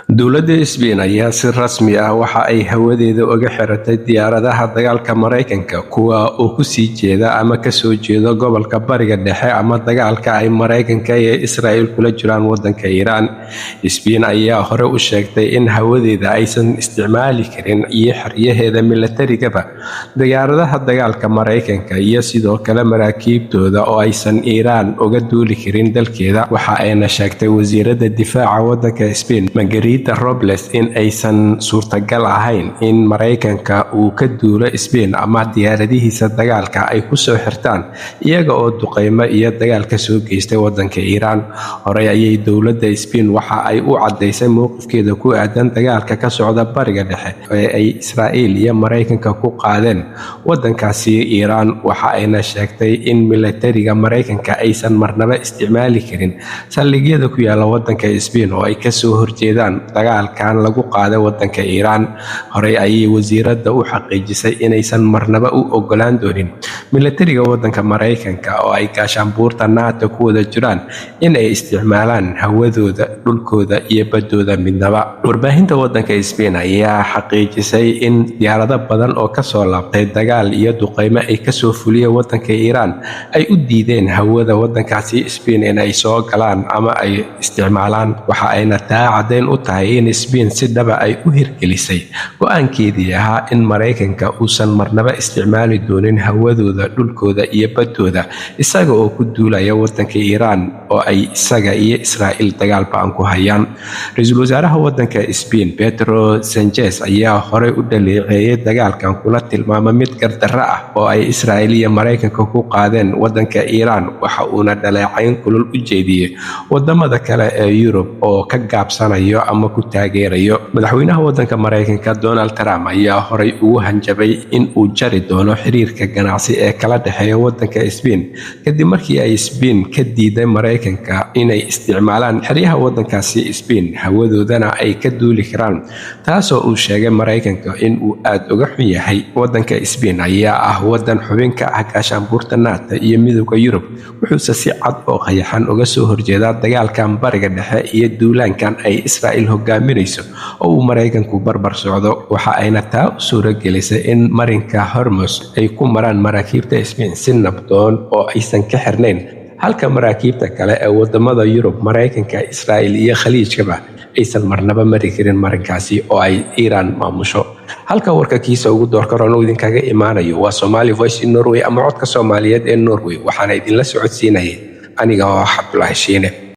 dowladda Isbeen ayaa si rasmi ah waxa ay hawadeeda uga xiratay diyaaradaha dagaalka Mareykanka kuwa oo ku sii jeeda ama ka soo jeeda gobolka Bariga Dhexe ama dagaalka ay Mareykanka iyo Israa'iil kula jiraan wadanka Iiraan. Isbeen ayaa hore u sheegtay in hawadeeda aysan isticmaali karin iyo xeryaheeda milatarigaba diyaaradaha dagaalka Mareykanka iyo sidoo kale maraakiibtooda oo aysan Iiraan uga duuli karin dalkeeda. Waxa ayna sheegtay wasiirada difaaca wadanka Isbeen Margarita Robles in aysan suurtagal ahayn in Mareykanka uu ka duulo Isbeen ama diyaaradihiisa dagaalka ay ku soo xirtaan iyaga oo duqeymo iyo dagaal ka soo geystay wadanka Iiraan. Hore ayay dowladda Isbeen waxa ay u cadeysay mowqifkeeda ku aadan dagaalka ka socda Bariga Dhexe ee ay Israa'iil iyo Mareykanka ku qaadeen wadankaasi Iiraan. Waxa ayna sheegtay in milatariga Mareykanka aysan marnaba isticmaali karin saldhigyada ku yaala wadanka Isbeen oo ay ka soo horjeedaan dagaalkan lagu qaaday wadanka Iiraan. Hore ayay wasiirada u xaqiijisay inaysan marnaba u ogolaan doonin milatariga wadanka Mareykanka oo ay gaashaanbuurta NATO ku wada jiraan in ay isticmaalaan hawadooda, dhulkooda iyo badooda midnaba. Warbaahinta wadanka Isbeen ayaa xaqiijisay in diyaarado badan oo ka soo laabtay dagaal iyo duqeymo ay ka soo fuliyeen wadanka Iiraan ay u diideen hawada wadankaasi Isbeen in ay soo galaan ama ay isticmaalaan. Waxa ayna taa cadeyn u tahay in Isbeen si dhaba ay u hirgelisay go'aankeedii ahaa in Mareykanka uusan marnaba isticmaali doonin hawadooda, dhulkooda iyo badooda isaga oo ku duulaya wadanka Iiraan oo ay isaga iyo Israa'iil dagaal ba'an ku hayaan. Ra'iisul wasaaraha wadanka Isbeen Pedro Sanchez ayaa hore u dhaleeceeyay dagaalkan kuna tilmaamay mid gardarro ah oo ay Israa'iil iyo Mareykanka ku qaadeen wadanka Iiraan. Waxa uuna dhaleecayn kulul u jeediyay wadamada kale ee Yurub oo ka gaabsanayo ama ku taageerayo. Madaxweynaha wadanka Mareykanka Donald Trump ayaa horey ugu hanjabay in uu jari doono xiriirka ganacsi ee kala dhexeeya wadanka Isbeen kadib markii ay Isbeen ka diiday Mareykanka inay isticmaalaan xeryaha wadankaasi Isbeen hawadoodana ay ka duuli karaan, taasoo uu sheegay Mareykanka in uu aad uga xun yahay. Wadanka Isbeen ayaa ah wadan xubin ka ah gaashaanbuurta NATO iyo midowga Yurub, wuxuuse si cad oo qayaxan uga soo horjeedaa dagaalkan Bariga Dhexe iyo duulaankan ay Israa'iil hogaaminayso oo uu Mareykanku barbar socdo. Waxa ayna taa u suuragelisay in marinka Hormuz ay ku maraan maraakiibta Isbeen si nabdoon oo aysan ka xirnayn, halka maraakiibta kale ee wadamada Yurub, Mareykanka, Israa'iil iyo Khaliijkaba aysan marnaba mari karin marinkaasi oo ay Iiraan maamusho. Halka warka kiisa ugu door karoon uu idinkaga imaanayo waa Somali Voice in Norway ama codka Soomaaliyeed ee Norway. Waxaana idinla socodsiinayay aniga oo Cabdulaahi Shiine.